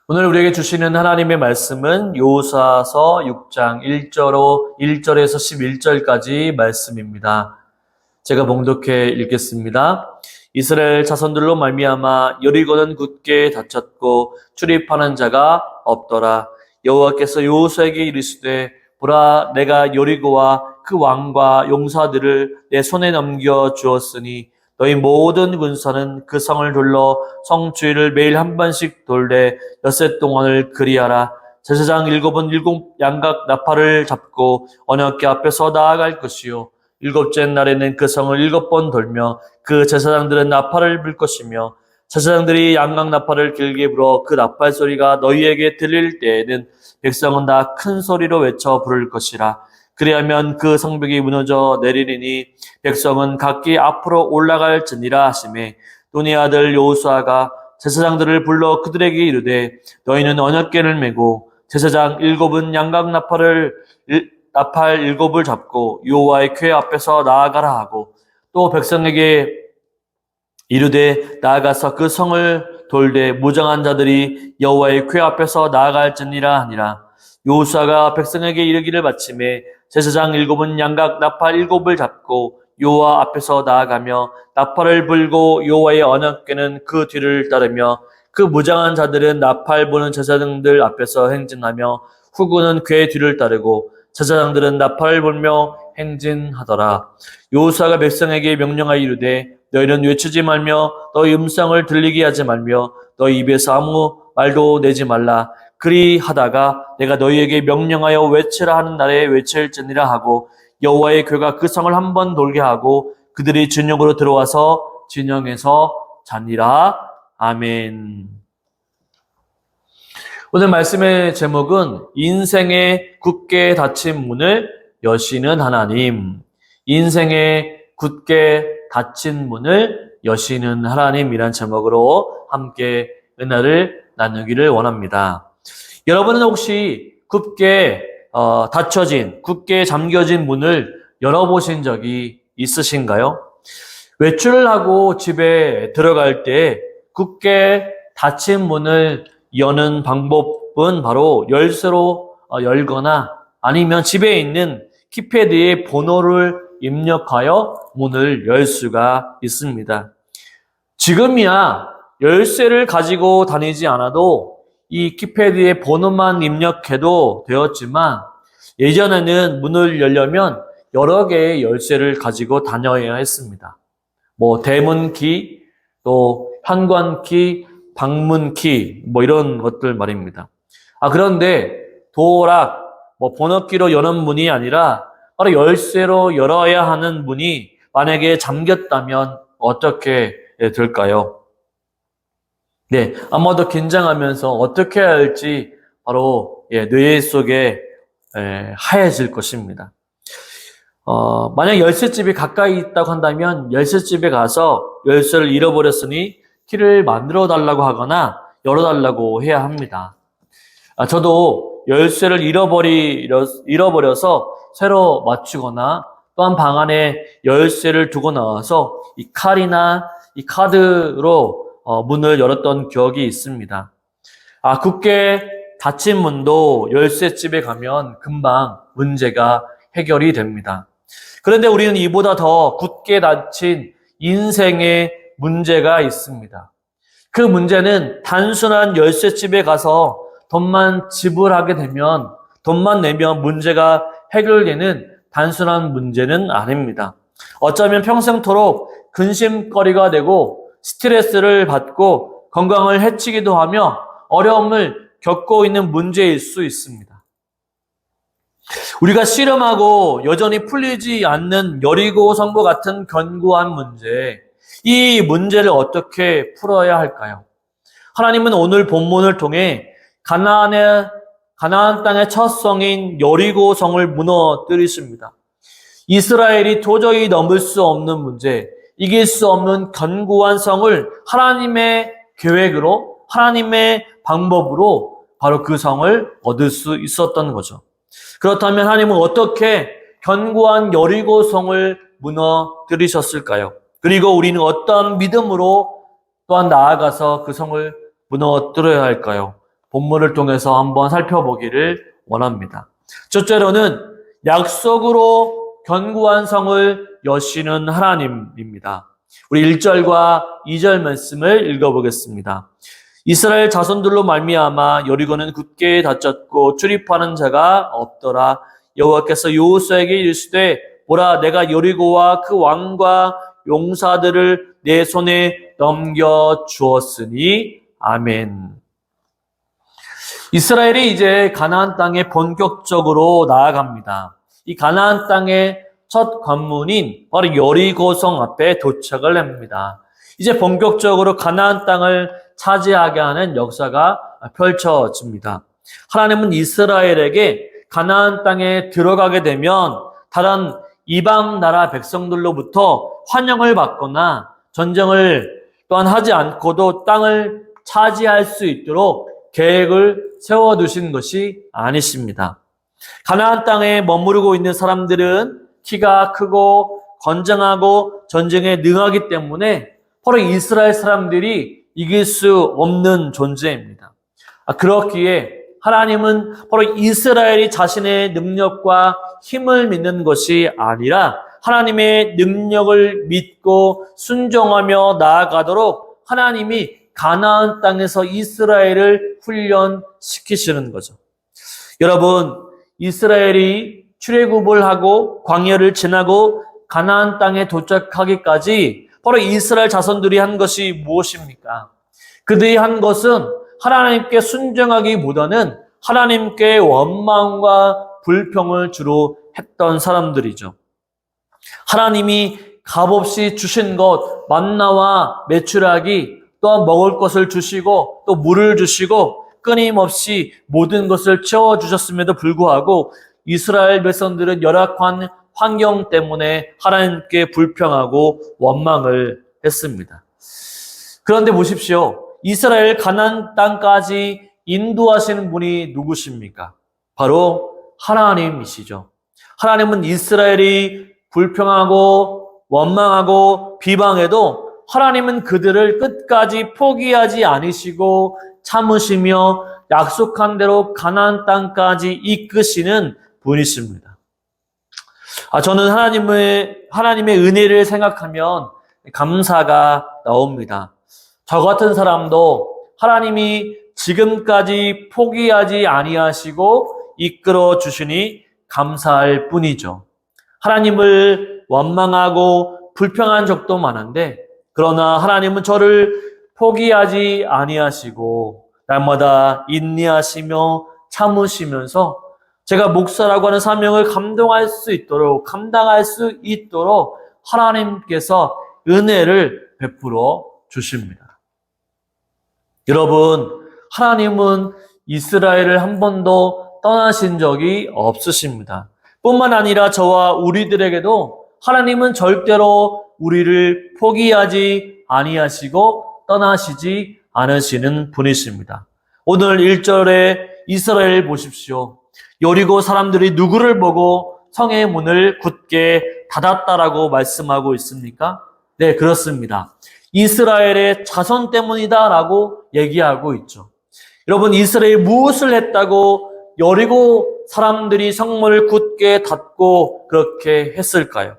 오늘 우리에게 주시는 하나님의 말씀은 여호수아서 6장 1절에서 11절까지 말씀입니다. 제가 봉독해 읽겠습니다. 이스라엘 자손들로 말미암아 여리고는 굳게 닫혔고 출입하는 자가 없더라. 여호와께서 여호수아에게 이르시되 보라, 내가 여리고와 그 왕과 용사들을 내 손에 넘겨 주었으니 너희 모든 군사는 그 성을 둘러 성 주위를 매일 한 번씩 돌되 엿새 동안을 그리하라. 제사장 일곱은 일곱 양각 나팔을 잡고 언약궤 앞에서 나아갈 것이요 일곱째 날에는 그 성을 7번 돌며 그 제사장들은 나팔을 불 것이며 제사장들이 양각 나팔을 길게 불어 그 나팔 소리가 너희에게 들릴 때에는 백성은 다 큰 소리로 외쳐 부를 것이라. 그리하면 그 성벽이 무너져 내리리니 백성은 각기 앞으로 올라갈지니라 하시매 눈의 아들 여호수아가 제사장들을 불러 그들에게 이르되 너희는 언약궤를 메고 제사장 7은 양각 나팔 7을 잡고 여호와의 궤 앞에서 나아가라 하고 또 백성에게 이르되 나아가서 그 성을 돌되 무장한 자들이 여호와의 궤 앞에서 나아갈지니라 하니라. 여호수아가 백성에게 이르기를 마침에 제사장 7은 양각 나팔 7을 잡고 여호와 앞에서 나아가며 나팔을 불고 여호와의 언약궤는 그 뒤를 따르며 그 무장한 자들은 나팔 부는 제사장들 앞에서 행진하며 후군은 궤 뒤를 따르고 제사장들은 나팔을 불며 행진하더라. 여호수아가 백성에게 명령하여 이르되 너희는 외치지 말며 너희 음성을 들리게 하지 말며 너희 입에서 아무 말도 내지 말라. 그리하다가 내가 너희에게 명령하여 외치라 하는 날에 외칠지니라 하고 여호와의 궤가 그 성을 한 번 돌게 하고 그들이 진영으로 들어와서 진영에서 자니라. 아멘. 오늘 말씀의 제목은 인생의 굳게 닫힌 문을 여시는 하나님. 인생의 굳게 닫힌 문을 여시는 하나님이란 제목으로 함께 은혜를 나누기를 원합니다. 여러분은 혹시 굳게 닫혀진, 굳게 잠겨진 문을 열어보신 적이 있으신가요? 외출을 하고 집에 들어갈 때 굳게 닫힌 문을 여는 방법은 바로 열쇠로 열거나 아니면 집에 있는 키패드에 번호를 입력하여 문을 열 수가 있습니다. 지금이야 열쇠를 가지고 다니지 않아도 이 키패드에 번호만 입력해도 되었지만 예전에는 문을 열려면 여러 개의 열쇠를 가지고 다녀야 했습니다. 대문키, 또 현관키, 방문키, 이런 것들 말입니다. 그런데 도어락, 번호키로 여는 문이 아니라 바로 열쇠로 열어야 하는 문이 만약에 잠겼다면 어떻게 될까요? 네, 아마도 긴장하면서 어떻게 해야 할지 바로 뇌 속에 하얘질 것입니다. 만약 열쇠집이 가까이 있다고 한다면 열쇠집에 가서 열쇠를 잃어버렸으니 키를 만들어 달라고 하거나 열어달라고 해야 합니다. 저도 열쇠를 잃어버려서 새로 맞추거나 또한 방 안에 열쇠를 두고 나와서 이 칼이나 이 카드로 문을 열었던 기억이 있습니다. 굳게 닫힌 문도 열쇠집에 가면 금방 문제가 해결이 됩니다. 그런데 우리는 이보다 더 굳게 닫힌 인생의 문제가 있습니다. 그 문제는 단순한 열쇠집에 가서 돈만 지불하게 되면, 돈만 내면 문제가 해결되는 단순한 문제는 아닙니다. 어쩌면 평생토록 근심거리가 되고 스트레스를 받고 건강을 해치기도 하며 어려움을 겪고 있는 문제일 수 있습니다. 우리가 씨름하고 여전히 풀리지 않는 여리고 성과 같은 견고한 문제, 이 문제를 어떻게 풀어야 할까요? 하나님은 오늘 본문을 통해 가나안 땅의 첫 성인 여리고 성을 무너뜨리십니다. 이스라엘이 도저히 넘을 수 없는 문제, 이길 수 없는 견고한 성을 하나님의 계획으로, 하나님의 방법으로 바로 그 성을 얻을 수 있었던 거죠. 그렇다면 하나님은 어떻게 견고한 여리고 성을 무너뜨리셨을까요? 그리고 우리는 어떤 믿음으로 또한 나아가서 그 성을 무너뜨려야 할까요? 본문을 통해서 한번 살펴보기를 원합니다. 첫째로는 약속으로 견고한 성을 여시는 하나님입니다. 우리 1절과 2절 말씀을 읽어보겠습니다. 이스라엘 자손들로 말미암아 여리고는 굳게 닫혔고 출입하는 자가 없더라. 여호와께서 여호수아에게 이르시되 보라, 내가 여리고와 그 왕과 용사들을 내 손에 넘겨 주었으니 아멘. 이스라엘이 이제 가나안 땅에 본격적으로 나아갑니다. 이 가나안 땅의 첫 관문인 바로 여리고성 앞에 도착을 합니다. 이제 본격적으로 가나안 땅을 차지하게 하는 역사가 펼쳐집니다. 하나님은 이스라엘에게 가나안 땅에 들어가게 되면 다른 이방 나라 백성들로부터 환영을 받거나 전쟁을 또한 하지 않고도 땅을 차지할 수 있도록 계획을 세워두신 것이 아니십니다. 가나안 땅에 머무르고 있는 사람들은 키가 크고 건장하고 전쟁에 능하기 때문에 바로 이스라엘 사람들이 이길 수 없는 존재입니다. 그렇기에 하나님은 바로 이스라엘이 자신의 능력과 힘을 믿는 것이 아니라 하나님의 능력을 믿고 순종하며 나아가도록 하나님이 가나안 땅에서 이스라엘을 훈련시키시는 거죠. 여러분, 이스라엘이 출애굽을 하고 광야를 지나고 가나안 땅에 도착하기까지 바로 이스라엘 자손들이 한 것이 무엇입니까? 그들이 한 것은 하나님께 순종하기보다는 하나님께 원망과 불평을 주로 했던 사람들이죠. 하나님이 값없이 주신 것, 만나와 메추라기, 또한 먹을 것을 주시고 또 물을 주시고 끊임없이 모든 것을 채워주셨음에도 불구하고 이스라엘 백성들은 열악한 환경 때문에 하나님께 불평하고 원망을 했습니다. 그런데 보십시오. 이스라엘 가나안 땅까지 인도하시는 분이 누구십니까? 바로 하나님이시죠. 하나님은 이스라엘이 불평하고 원망하고 비방해도 하나님은 그들을 끝까지 포기하지 않으시고 참으시며 약속한 대로 가나안 땅까지 이끄시는 분이십니다. 저는 하나님의 은혜를 생각하면 감사가 나옵니다. 저 같은 사람도 하나님이 지금까지 포기하지 아니하시고 이끌어 주시니 감사할 뿐이죠. 하나님을 원망하고 불평한 적도 많은데 그러나 하나님은 저를 포기하지 아니하시고 날마다 인내하시며 참으시면서 제가 목사라고 하는 사명을 감당할 수 있도록 하나님께서 은혜를 베풀어 주십니다. 여러분, 하나님은 이스라엘을 한 번도 떠나신 적이 없으십니다. 뿐만 아니라 저와 우리들에게도 하나님은 절대로 우리를 포기하지 아니하시고 떠나시지 않으시는 분이십니다. 오늘 1절에 이스라엘 보십시오. 여리고 사람들이 누구를 보고 성의 문을 굳게 닫았다라고 말씀하고 있습니까? 네, 그렇습니다. 이스라엘의 자손 때문이다라고 얘기하고 있죠. 여러분, 이스라엘이 무엇을 했다고 여리고 사람들이 성문을 굳게 닫고 그렇게 했을까요?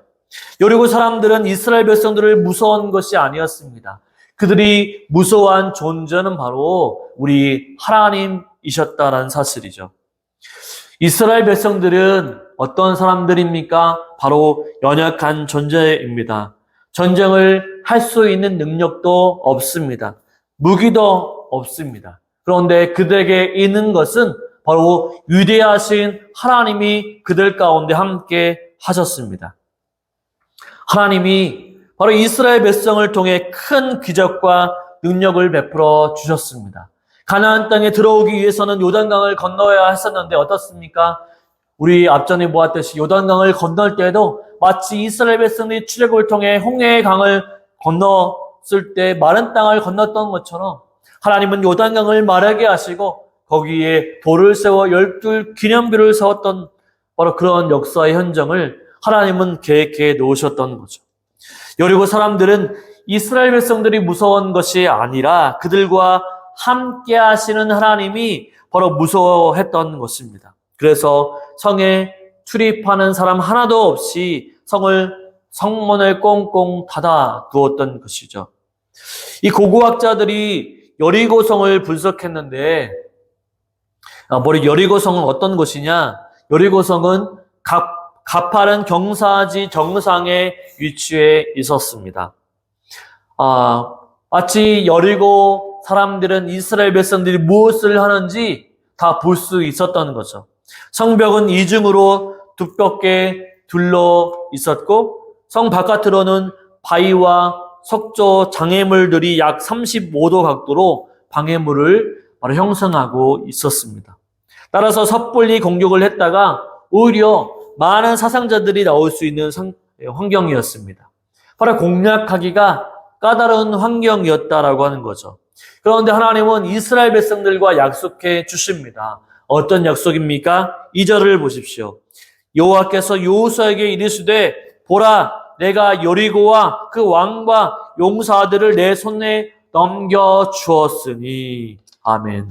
여리고 사람들은 이스라엘 백성들을 무서워한 것이 아니었습니다. 그들이 무서워한 존재는 바로 우리 하나님이셨다라는 사실이죠. 이스라엘 백성들은 어떤 사람들입니까? 바로 연약한 존재입니다. 전쟁을 할 수 있는 능력도 없습니다. 무기도 없습니다. 그런데 그들에게 있는 것은 바로 위대하신 하나님이 그들 가운데 함께 하셨습니다. 하나님이 바로 이스라엘 백성을 통해 큰 기적과 능력을 베풀어 주셨습니다. 가나안 땅에 들어오기 위해서는 요단강을 건너야 했었는데 어떻습니까? 우리 앞전에 보았듯이 요단강을 건널 때에도 마치 이스라엘 백성들이 출애굽을 통해 홍해의 강을 건넜을 때 마른 땅을 건넜던 것처럼 하나님은 요단강을 마르게 하시고 거기에 돌을 세워 12 기념비를 세웠던 바로 그런 역사의 현장을 하나님은 계획해 놓으셨던 거죠. 여리고 사람들은 이스라엘 백성들이 무서운 것이 아니라 그들과 함께 하시는 하나님이 바로 무서워했던 것입니다. 그래서 성에 출입하는 사람 하나도 없이 성문을 꽁꽁 닫아 두었던 것이죠. 이 고고학자들이 여리고성을 분석했는데, 여리고성은 어떤 곳이냐? 여리고성은 가파른 경사지 정상에 위치해 있었습니다. 마치 여리고 사람들은 이스라엘 백성들이 무엇을 하는지 다 볼 수 있었던 거죠. 성벽은 이중으로 두껍게 둘러 있었고, 성 바깥으로는 바위와 석조 장애물들이 약 35도 각도로 방해물을 바로 형성하고 있었습니다. 따라서 섣불리 공격을 했다가 오히려 많은 사상자들이 나올 수 있는 환경이었습니다. 바로 공략하기가 까다로운 환경이었다라고 하는 거죠. 그런데 하나님은 이스라엘 백성들과 약속해 주십니다. 어떤 약속입니까? 2절을 보십시오. 여호와께서 여호수아에게 이르시되 보라 내가 여리고와 그 왕과 용사들을 내 손에 넘겨 주었으니. 아멘.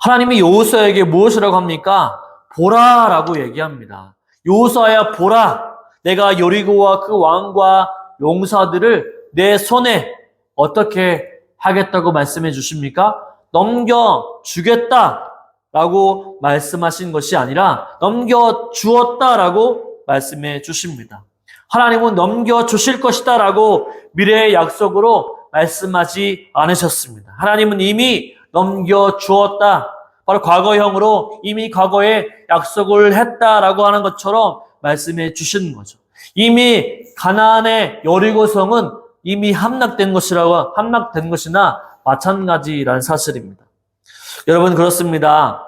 하나님이 여호수아에게 무엇이라고 합니까? 보라라고 얘기합니다. 여호수아야 보라 내가 여리고와 그 왕과 용사들을 내 손에 어떻게 하겠다고 말씀해 주십니까? 넘겨주겠다라고 말씀하신 것이 아니라 넘겨주었다라고 말씀해 주십니다. 하나님은 넘겨주실 것이다라고 미래의 약속으로 말씀하지 않으셨습니다. 하나님은 이미 넘겨주었다. 바로 과거형으로 이미 과거에 약속을 했다라고 하는 것처럼 말씀해 주시는 거죠. 이미 가나안의 여리고성은 이미 함락된 것이나 마찬가지라는 사실입니다. 여러분 그렇습니다.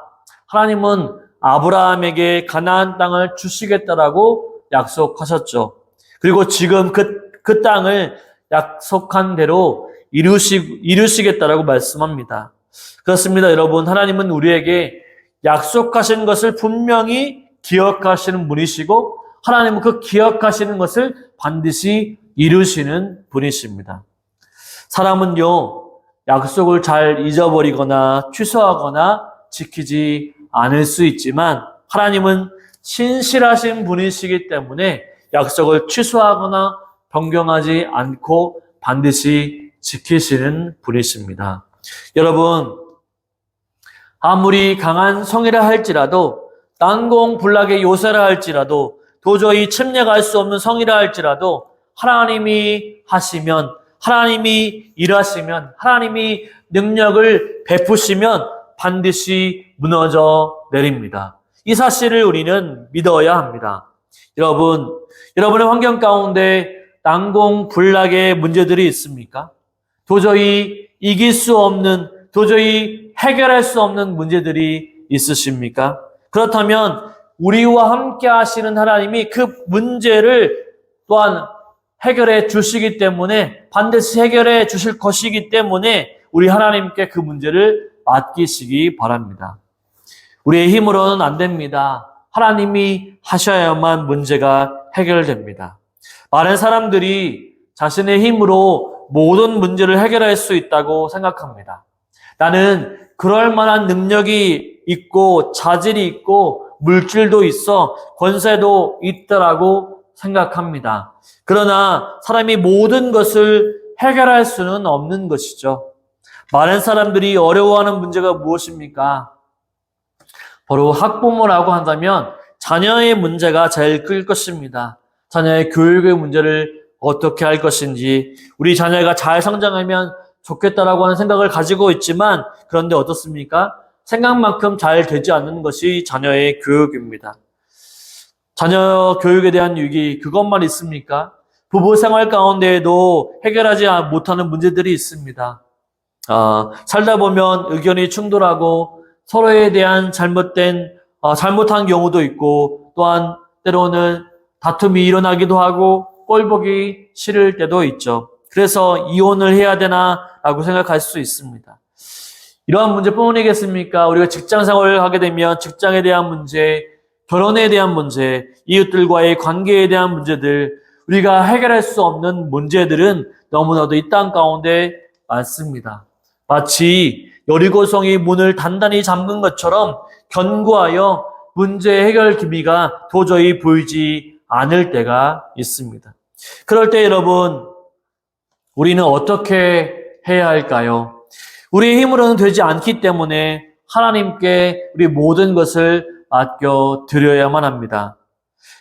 하나님은 아브라함에게 가나안 땅을 주시겠다라고 약속하셨죠. 그리고 지금 그 땅을 약속한 대로 이루시겠다라고 말씀합니다. 그렇습니다. 여러분 하나님은 우리에게 약속하신 것을 분명히 기억하시는 분이시고 하나님은 그 기억하시는 것을 반드시 이루시는 분이십니다. 사람은요, 약속을 잘 잊어버리거나 취소하거나 지키지 않을 수 있지만 하나님은 신실하신 분이시기 때문에 약속을 취소하거나 변경하지 않고 반드시 지키시는 분이십니다. 여러분, 아무리 강한 성이라 할지라도 난공불락의 요새라 할지라도 도저히 침략할 수 없는 성이라 할지라도 하나님이 하시면 하나님이 일하시면 하나님이 능력을 베푸시면 반드시 무너져 내립니다. 이 사실을 우리는 믿어야 합니다. 여러분의 환경 가운데 난공불락의 문제들이 있습니까? 도저히 이길 수 없는, 도저히 해결할 수 없는 문제들이 있으십니까? 그렇다면 우리와 함께 하시는 하나님이 그 문제를 또한 해결해 주시기 때문에 반드시 해결해 주실 것이기 때문에 우리 하나님께 그 문제를 맡기시기 바랍니다. 우리의 힘으로는 안 됩니다. 하나님이 하셔야만 문제가 해결됩니다. 많은 사람들이 자신의 힘으로 모든 문제를 해결할 수 있다고 생각합니다. 나는 그럴 만한 능력이 있고 자질이 있고 물질도 있어 권세도 있다라고 생각합니다. 그러나 사람이 모든 것을 해결할 수는 없는 것이죠. 많은 사람들이 어려워하는 문제가 무엇입니까? 바로 학부모라고 한다면 자녀의 문제가 제일 클 것입니다. 자녀의 교육의 문제를 어떻게 할 것인지, 우리 자녀가 잘 성장하면 좋겠다라고 하는 생각을 가지고 있지만, 그런데 어떻습니까? 생각만큼 잘 되지 않는 것이 자녀의 교육입니다. 자녀 교육에 대한 위기, 그것만 있습니까? 부부 생활 가운데에도 해결하지 못하는 문제들이 있습니다. 살다 보면 의견이 충돌하고 서로에 대한 잘못한 경우도 있고, 또한 때로는 다툼이 일어나기도 하고 꼴보기 싫을 때도 있죠. 그래서 이혼을 해야 되나라고 생각할 수 있습니다. 이러한 문제뿐이겠습니까? 우리가 직장 생활을 하게 되면 직장에 대한 문제, 결혼에 대한 문제, 이웃들과의 관계에 대한 문제들, 우리가 해결할 수 없는 문제들은 너무나도 이 땅 가운데 많습니다. 마치 여리고성이 문을 단단히 잠근 것처럼 견고하여 문제 해결 기미가 도저히 보이지 않을 때가 있습니다. 그럴 때 여러분, 우리는 어떻게 해야 할까요? 우리의 힘으로는 되지 않기 때문에 하나님께 우리 모든 것을 맡겨 드려야만 합니다.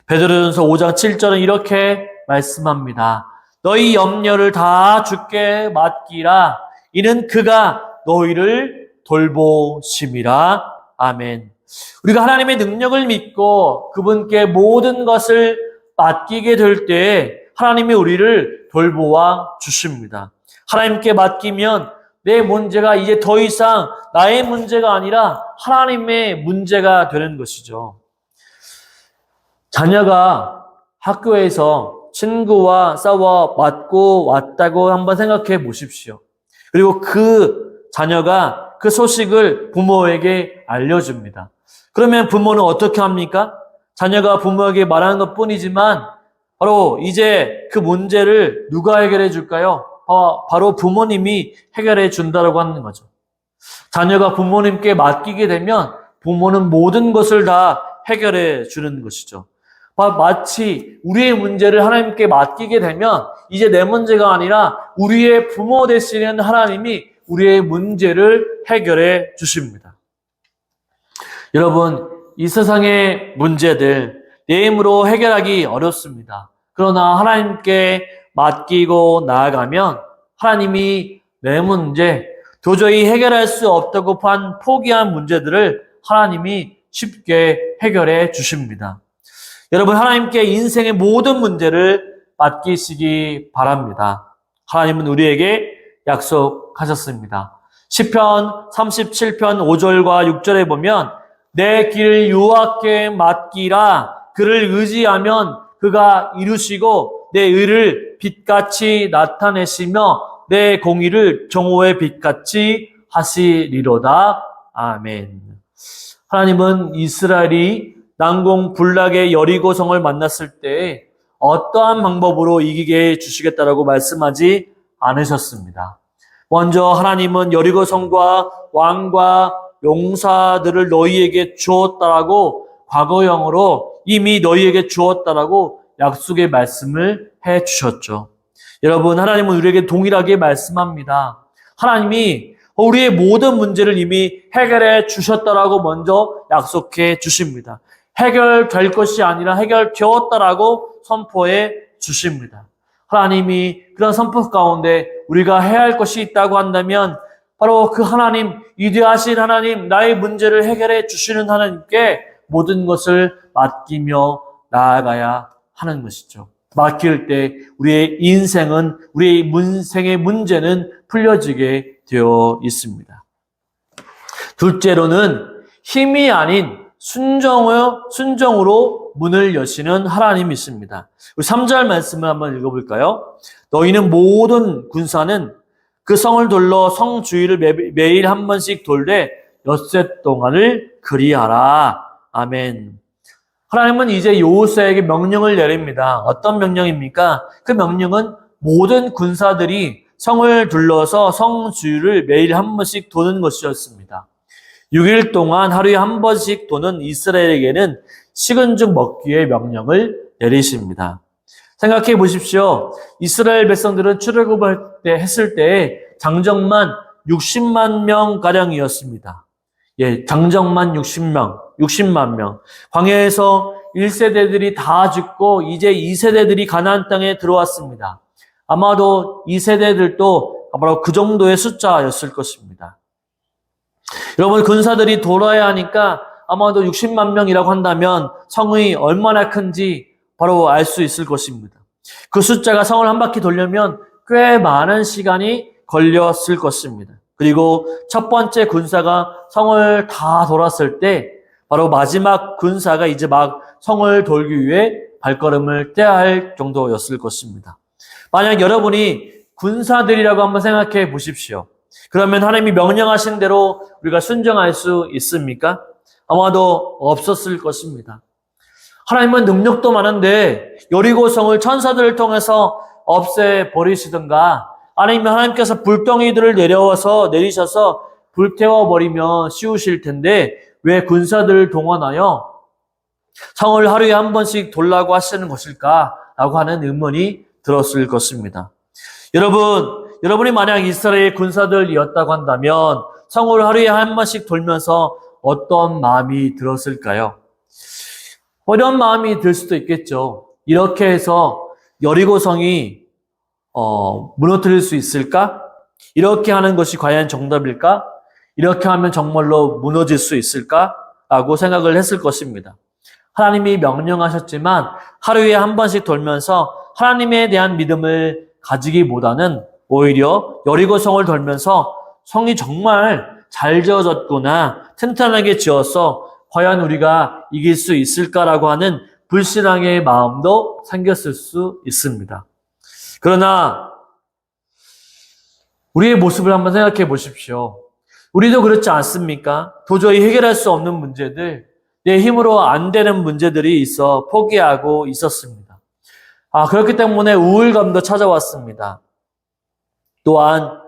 베드로전서 5장 7절은 이렇게 말씀합니다. 너희 염려를 다 주께 맡기라. 이는 그가 너희를 돌보심이라. 아멘. 우리가 하나님의 능력을 믿고 그분께 모든 것을 맡기게 될 때 하나님이 우리를 돌보아 주십니다. 하나님께 맡기면 내 문제가 이제 더 이상 나의 문제가 아니라 하나님의 문제가 되는 것이죠. 자녀가 학교에서 친구와 싸워 맞고 왔다고 한번 생각해 보십시오. 그리고 그 자녀가 그 소식을 부모에게 알려줍니다. 그러면 부모는 어떻게 합니까? 자녀가 부모에게 말하는 것 뿐이지만 바로 이제 그 문제를 누가 해결해 줄까요? 바로 부모님이 해결해 준다고 하는 거죠. 자녀가 부모님께 맡기게 되면 부모는 모든 것을 다 해결해 주는 것이죠. 마치 우리의 문제를 하나님께 맡기게 되면 이제 내 문제가 아니라 우리의 부모 되시는 하나님이 우리의 문제를 해결해 주십니다. 여러분, 이 세상의 문제들 내 힘으로 해결하기 어렵습니다. 그러나 하나님께 맡기고 나아가면 하나님이 내 문제, 도저히 해결할 수 없다고 포기한 문제들을 하나님이 쉽게 해결해 주십니다. 여러분, 하나님께 인생의 모든 문제를 맡기시기 바랍니다. 하나님은 우리에게 약속하셨습니다. 시편 37편 5절과 6절에 보면 내 길 여호와께 맡기라. 그를 의지하면 그가 이루시고 내 의를 빛같이 나타내시며 내 공의를 정오의 빛같이 하시리로다. 아멘. 하나님은 이스라엘이 난공불락의 여리고성을 만났을 때 어떠한 방법으로 이기게 해주시겠다라고 말씀하지 않으셨습니다. 먼저 하나님은 여리고성과 왕과 용사들을 너희에게 주었다라고 과거형으로 이미 너희에게 주었다라고 약속의 말씀을 해 주셨죠. 여러분, 하나님은 우리에게 동일하게 말씀합니다. 하나님이 우리의 모든 문제를 이미 해결해 주셨다라고 먼저 약속해 주십니다. 해결될 것이 아니라 해결되었다라고 선포해 주십니다. 하나님이 그런 선포 가운데 우리가 해야 할 것이 있다고 한다면 바로 그 하나님, 위대하신 하나님, 나의 문제를 해결해 주시는 하나님께 모든 것을 맡기며 나아가야 하는 것이죠. 맡길 때 우리의 인생은, 우리의 인생의 문제는 풀려지게 되어 있습니다. 둘째로는 힘이 아닌 순정으로 문을 여시는 하나님이 있습니다. 우리 3절 말씀을 한번 읽어볼까요? 너희는 모든 군사는 그 성을 돌러 성 주위를 매일 한 번씩 돌되 엿새 동안을 그리하라. 아멘. 하나님은 이제 여호수아에게 명령을 내립니다. 어떤 명령입니까? 그 명령은 모든 군사들이 성을 둘러서 성 주위를 매일 한 번씩 도는 것이었습니다. 6일 동안 하루에 한 번씩 도는 이스라엘에게는 식은 죽 먹기의 명령을 내리십니다. 생각해 보십시오. 이스라엘 백성들은 출애굽을 했을 때 장정만 60만 명가량이었습니다. 장정만 60만 명. 광야에서 1세대들이 다 죽고 이제 2세대들이 가나안 땅에 들어왔습니다. 아마도 2세대들도 바로 그 정도의 숫자였을 것입니다. 여러분, 군사들이 돌아야 하니까 아마도 60만 명이라고 한다면 성이 얼마나 큰지 바로 알 수 있을 것입니다. 그 숫자가 성을 한 바퀴 돌려면 꽤 많은 시간이 걸렸을 것입니다. 그리고 첫 번째 군사가 성을 다 돌았을 때 바로 마지막 군사가 이제 막 성을 돌기 위해 발걸음을 떼야 할 정도였을 것입니다. 만약 여러분이 군사들이라고 한번 생각해 보십시오. 그러면 하나님이 명령하신 대로 우리가 순종할 수 있습니까? 아마도 없었을 것입니다. 하나님은 능력도 많은데 여리고성을 천사들을 통해서 없애버리시든가 아니면 하나님께서 불덩이들을 내리셔서 불태워버리면 쉬우실 텐데 왜 군사들을 동원하여 성을 하루에 한 번씩 돌라고 하시는 것일까? 라고 하는 의문이 들었을 것입니다. 여러분이 만약 이스라엘 군사들이었다고 한다면 성을 하루에 한 번씩 돌면서 어떤 마음이 들었을까요? 어려운 마음이 들 수도 있겠죠. 이렇게 해서 여리고성이 무너뜨릴 수 있을까? 이렇게 하는 것이 과연 정답일까? 이렇게 하면 정말로 무너질 수 있을까? 라고 생각을 했을 것입니다. 하나님이 명령하셨지만 하루에 한 번씩 돌면서 하나님에 대한 믿음을 가지기보다는 오히려 여리고성을 돌면서 성이 정말 잘 지어졌구나, 튼튼하게 지어서 과연 우리가 이길 수 있을까라고 하는 불신앙의 마음도 생겼을 수 있습니다. 그러나 우리의 모습을 한번 생각해 보십시오. 우리도 그렇지 않습니까? 도저히 해결할 수 없는 문제들, 내 힘으로 안 되는 문제들이 있어 포기하고 있었습니다. 그렇기 때문에 우울감도 찾아왔습니다. 또한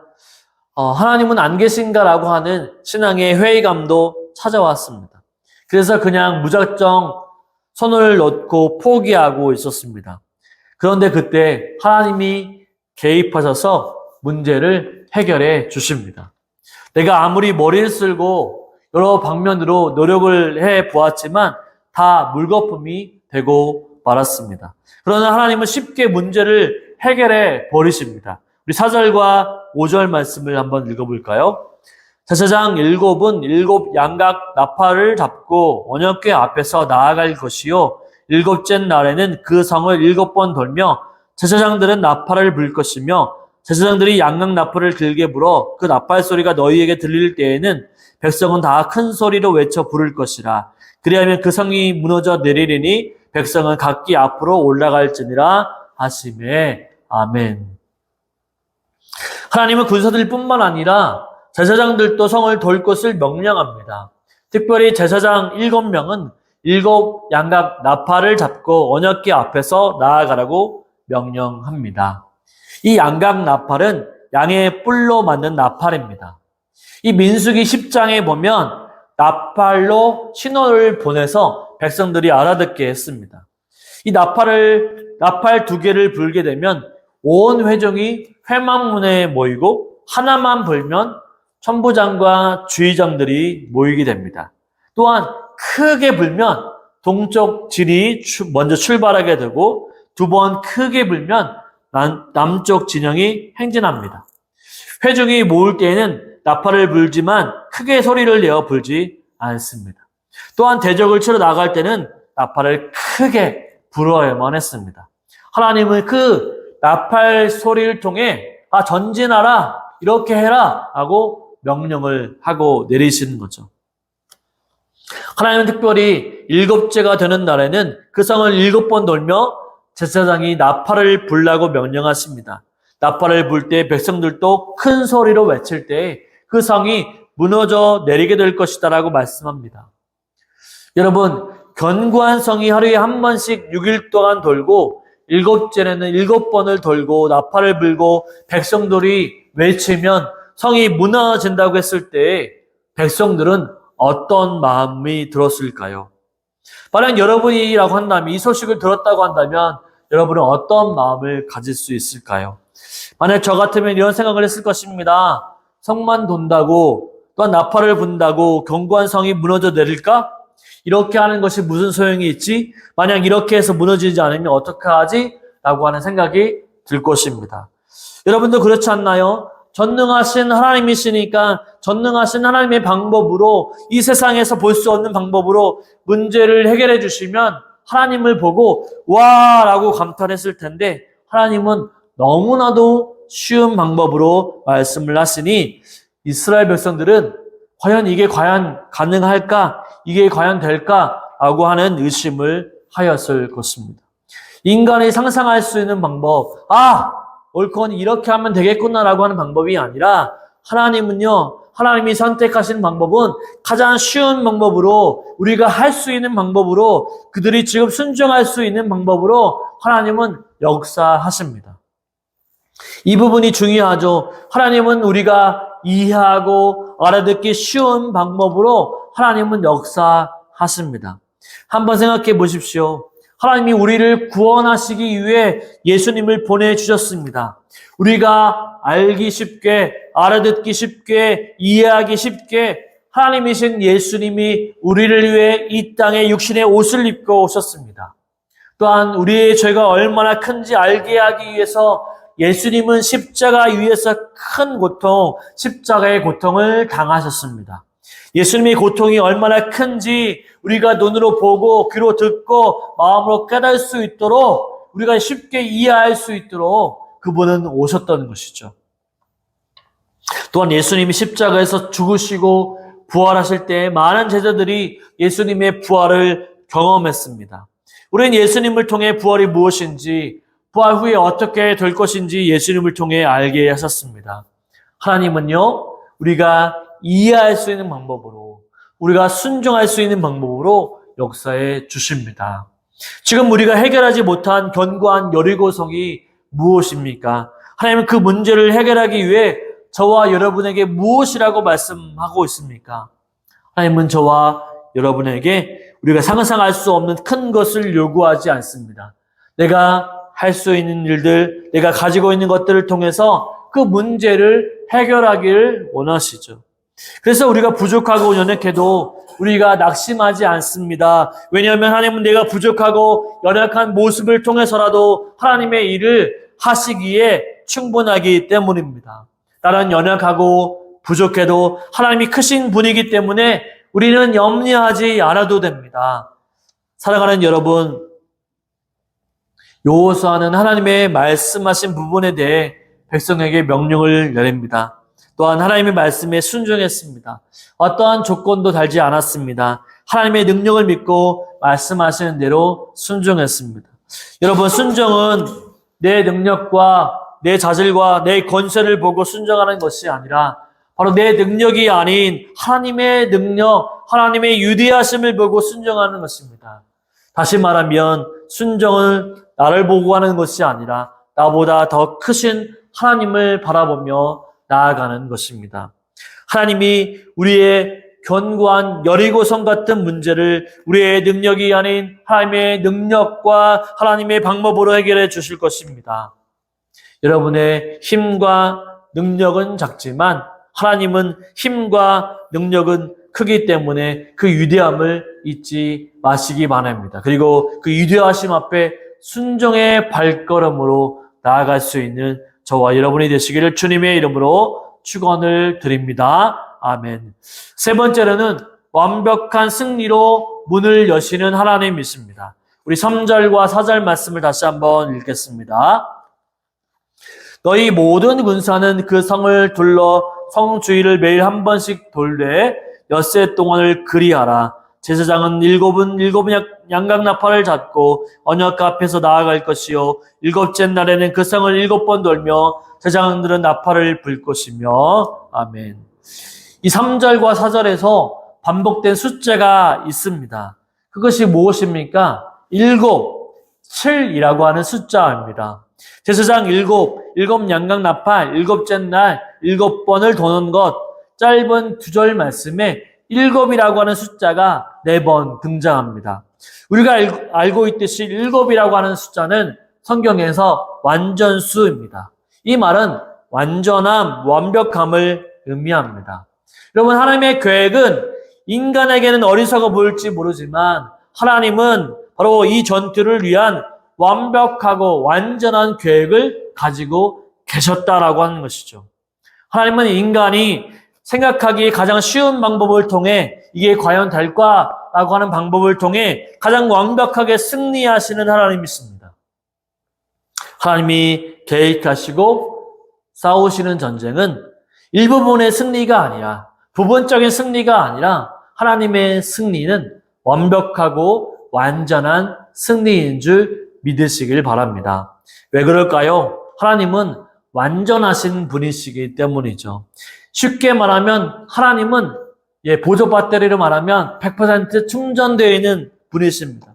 하나님은 안 계신가라고 하는 신앙의 회의감도 찾아왔습니다. 그래서 그냥 무작정 손을 놓고 포기하고 있었습니다. 그런데 그때 하나님이 개입하셔서 문제를 해결해 주십니다. 내가 아무리 머리를 쓸고 여러 방면으로 노력을 해 보았지만 다 물거품이 되고 말았습니다. 그러나 하나님은 쉽게 문제를 해결해 버리십니다. 우리 4절과 5절 말씀을 한번 읽어볼까요? 제사장 7은 7 양각 나팔을 잡고 언약궤 앞에서 나아갈 것이요 7째 날에는 그 성을 7번 돌며 제사장들은 나팔을 불 것이며 제사장들이 양각 나팔을 길게 불어 그 나팔 소리가 너희에게 들릴 때에는 백성은 다 큰 소리로 외쳐 부를 것이라. 그리하면 그 성이 무너져 내리리니 백성은 각기 앞으로 올라갈지니라 하시매. 아멘. 하나님은 군사들뿐만 아니라 제사장들도 성을 돌 것을 명령합니다. 특별히 제사장 7명은 7 양각 나팔을 잡고 언약궤 앞에서 나아가라고 명령합니다. 이 양각 나팔은 양의 뿔로 만든 나팔입니다. 이 민수기 10장에 보면 나팔로 신호를 보내서 백성들이 알아듣게 했습니다. 이 나팔 2개를 불게 되면 온 회중이 회막문에 모이고 하나만 불면 천부장과 주의장들이 모이게 됩니다. 또한 크게 불면 동쪽 진이 먼저 출발하게 되고 2번 크게 불면 남쪽 진영이 행진합니다. 회중이 모을 때에는 나팔을 불지만 크게 소리를 내어 불지 않습니다. 또한 대적을 치러 나갈 때는 나팔을 크게 불어야만 했습니다. 하나님은 그 나팔 소리를 통해 전진하라, 이렇게 해라 하고 명령을 하고 내리시는 거죠. 하나님은 특별히 7째가 되는 날에는 그 성을 7번 돌며 제사장이 나팔을 불라고 명령하십니다. 나팔을 불 때 백성들도 큰 소리로 외칠 때 그 성이 무너져 내리게 될 것이다 라고 말씀합니다. 여러분, 견고한 성이 하루에 한 번씩 6일 동안 돌고 7째는 7번을 돌고 나팔을 불고 백성들이 외치면 성이 무너진다고 했을 때 백성들은 어떤 마음이 들었을까요? 만약 여러분이라고 한다면, 이 소식을 들었다고 한다면 여러분은 어떤 마음을 가질 수 있을까요? 만약 저 같으면 이런 생각을 했을 것입니다. 성만 돈다고, 또한 나팔을 분다고 견고한 성이 무너져 내릴까? 이렇게 하는 것이 무슨 소용이 있지? 만약 이렇게 해서 무너지지 않으면 어떡하지? 라고 하는 생각이 들 것입니다. 여러분도 그렇지 않나요? 전능하신 하나님이시니까 전능하신 하나님의 방법으로, 이 세상에서 볼 수 없는 방법으로 문제를 해결해 주시면 하나님을 보고 와 라고 감탄했을 텐데, 하나님은 너무나도 쉬운 방법으로 말씀을 하시니 이스라엘 백성들은 과연 이게 과연 가능할까? 이게 과연 될까? 라고 하는 의심을 하였을 것입니다. 인간이 상상할 수 있는 방법, 옳건 이렇게 하면 되겠구나라고 하는 방법이 아니라, 하나님은요, 하나님이 선택하신 방법은 가장 쉬운 방법으로, 우리가 할 수 있는 방법으로, 그들이 지금 순종할 수 있는 방법으로 하나님은 역사하십니다. 이 부분이 중요하죠. 하나님은 우리가 이해하고 알아듣기 쉬운 방법으로 하나님은 역사하십니다. 한번 생각해 보십시오. 하나님이 우리를 구원하시기 위해 예수님을 보내주셨습니다. 우리가 알기 쉽게, 알아듣기 쉽게, 이해하기 쉽게 하나님이신 예수님이 우리를 위해 이 땅에 육신의 옷을 입고 오셨습니다. 또한 우리의 죄가 얼마나 큰지 알게 하기 위해서 예수님은 십자가 위에서 큰 고통, 십자가의 고통을 당하셨습니다. 예수님의 고통이 얼마나 큰지 우리가 눈으로 보고 귀로 듣고 마음으로 깨달을 수 있도록 우리가 쉽게 이해할 수 있도록 그분은 오셨던 것이죠. 또한 예수님이 십자가에서 죽으시고 부활하실 때 많은 제자들이 예수님의 부활을 경험했습니다. 우리는 예수님을 통해 부활이 무엇인지, 부활 후에 어떻게 될 것인지 예수님을 통해 알게 하셨습니다. 하나님은요, 우리가 이해할 수 있는 방법으로, 우리가 순종할 수 있는 방법으로 역사해 주십니다. 지금 우리가 해결하지 못한 견고한 여리고성이 무엇입니까? 하나님은 그 문제를 해결하기 위해 저와 여러분에게 무엇이라고 말씀하고 있습니까? 하나님은 저와 여러분에게 우리가 상상할 수 없는 큰 것을 요구하지 않습니다. 내가 할 수 있는 일들, 내가 가지고 있는 것들을 통해서 그 문제를 해결하기를 원하시죠. 그래서 우리가 부족하고 연약해도 우리가 낙심하지 않습니다. 왜냐하면 하나님은 내가 부족하고 연약한 모습을 통해서라도 하나님의 일을 하시기에 충분하기 때문입니다. 나는 연약하고 부족해도 하나님이 크신 분이기 때문에 우리는 염려하지 않아도 됩니다. 사랑하는 여러분, 여호수아는 하나님의 말씀하신 부분에 대해 백성에게 명령을 내립니다. 또한 하나님의 말씀에 순종했습니다. 어떠한 조건도 달지 않았습니다. 하나님의 능력을 믿고 말씀하시는 대로 순종했습니다. 여러분, 순종은 내 능력과 내 자질과 내 권세를 보고 순종하는 것이 아니라 바로 내 능력이 아닌 하나님의 능력, 하나님의 위대하심을 보고 순종하는 것입니다. 다시 말하면 순종은 나를 보고 하는 것이 아니라 나보다 더 크신 하나님을 바라보며 나아가는 것입니다. 하나님이 우리의 견고한 여리고성 같은 문제를 우리의 능력이 아닌 하나님의 능력과 하나님의 방법으로 해결해 주실 것입니다. 여러분의 힘과 능력은 작지만 하나님은 힘과 능력은 크기 때문에 그 위대함을 잊지 마시기 바랍니다. 그리고 그 위대하심 앞에 순종의 발걸음으로 나아갈 수 있는 저와 여러분이 되시기를 주님의 이름으로 축원을 드립니다. 아멘. 세 번째로는 완벽한 승리로 문을 여시는 하나님이십니다. 우리 3절과 4절 말씀을 다시 한번 읽겠습니다. 너희 모든 군사는 그 성을 둘러 성 주위를 매일 한 번씩 돌되 엿새 동안을 그리하라. 제사장은 일곱 양각나팔을 잡고 언약궤 앞에서 나아갈 것이요 일곱째 날에는 그 성을 7번 돌며 제사장들은 나팔을 불 것이며. 아멘. 이 3절과 4절에서 반복된 숫자가 있습니다. 그것이 무엇입니까? 7, 7이라고 하는 숫자입니다. 제사장 7 양각나팔, 7째 날 7번을 도는 것, 짧은 2절 말씀에 7이라고 하는 숫자가 4번 등장합니다. 우리가 알고 있듯이 7이라고 하는 숫자는 성경에서 완전수입니다. 이 말은 완전함, 완벽함을 의미합니다. 여러분, 하나님의 계획은 인간에게는 어리석어 보일지 모르지만 하나님은 바로 이 전투를 위한 완벽하고 완전한 계획을 가지고 계셨다라고 하는 것이죠. 하나님은 인간이 생각하기에 가장 쉬운 방법을 통해 이게 과연 될까라고 하는 방법을 통해 가장 완벽하게 승리하시는 하나님이십니다. 하나님이 계획하시고 싸우시는 전쟁은 일부분의 승리가 아니라, 부분적인 승리가 아니라 하나님의 승리는 완벽하고 완전한 승리인 줄 믿으시길 바랍니다. 왜 그럴까요? 하나님은 완전하신 분이시기 때문이죠. 쉽게 말하면 하나님은 보조 배터리로 말하면 100% 충전되어 있는 분이십니다.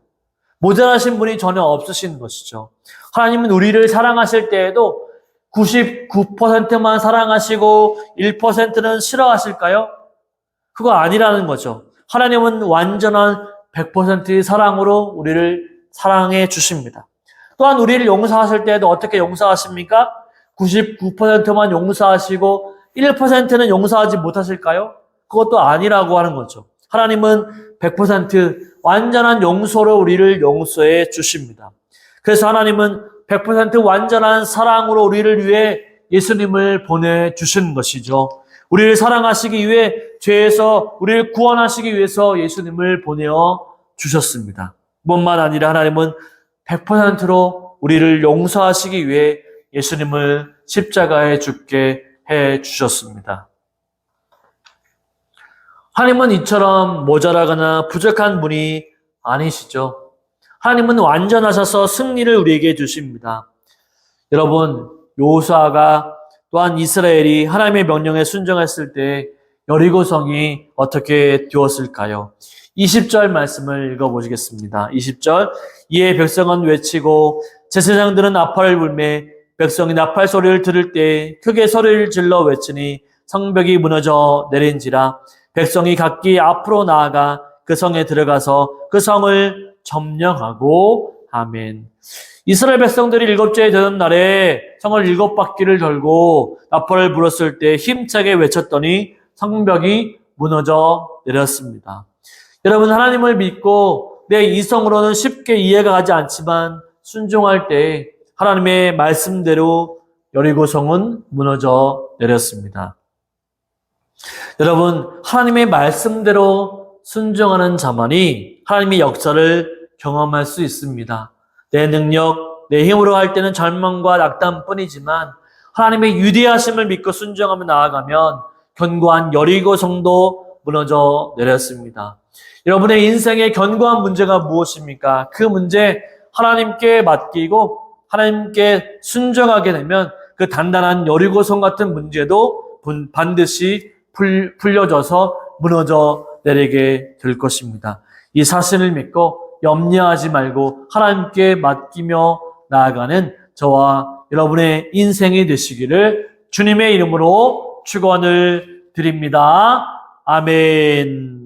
모자라신 분이 전혀 없으신 것이죠. 하나님은 우리를 사랑하실 때에도 99%만 사랑하시고 1%는 싫어하실까요? 그거 아니라는 거죠. 하나님은 완전한 100%의 사랑으로 우리를 사랑해 주십니다. 또한 우리를 용서하실 때에도 어떻게 용서하십니까? 99%만 용서하시고 1%는 용서하지 못하실까요? 그것도 아니라고 하는 거죠. 하나님은 100% 완전한 용서로 우리를 용서해 주십니다. 그래서 하나님은 100% 완전한 사랑으로 우리를 위해 예수님을 보내주신 것이죠. 우리를 사랑하시기 위해 죄에서 우리를 구원하시기 위해서 예수님을 보내어 주셨습니다. 뿐만 아니라 하나님은 100%로 우리를 용서하시기 위해 예수님을 십자가에 죽게 해 주셨습니다. 하나님은 이처럼 모자라거나 부족한 분이 아니시죠. 하나님은 완전하셔서 승리를 우리에게 주십니다. 여러분, 여호수아가 또한 이스라엘이 하나님의 명령에 순종했을 때 여리고성이 어떻게 되었을까요? 20절 말씀을 읽어보시겠습니다. 20절, 이에 백성은 외치고 제사장들은 나팔을 불매 백성이 나팔 소리를 들을 때 크게 소리를 질러 외치니 성벽이 무너져 내린지라. 백성이 각기 앞으로 나아가 그 성에 들어가서 그 성을 점령하고. 아멘. 이스라엘 백성들이 일곱째에 되는 날에 성을 7바퀴를 돌고 나팔을 불었을 때 힘차게 외쳤더니 성벽이 무너져 내렸습니다. 여러분, 하나님을 믿고 내 이성으로는 쉽게 이해가 가지 않지만 순종할 때 하나님의 말씀대로 여리고성은 무너져 내렸습니다. 여러분, 하나님의 말씀대로 순종하는 자만이 하나님의 역사를 경험할 수 있습니다. 내 능력, 내 힘으로 할 때는 절망과 낙담뿐이지만 하나님의 위대하심을 믿고 순종하며 나아가면 견고한 여리고성도 무너져 내렸습니다. 여러분의 인생의 견고한 문제가 무엇입니까? 그 문제 하나님께 맡기고 하나님께 순종하게 되면 그 단단한 여리고성 같은 문제도 반드시 풀려져서 무너져 내리게 될 것입니다. 이 사실을 믿고 염려하지 말고 하나님께 맡기며 나아가는 저와 여러분의 인생이 되시기를 주님의 이름으로 축원을 드립니다. 아멘.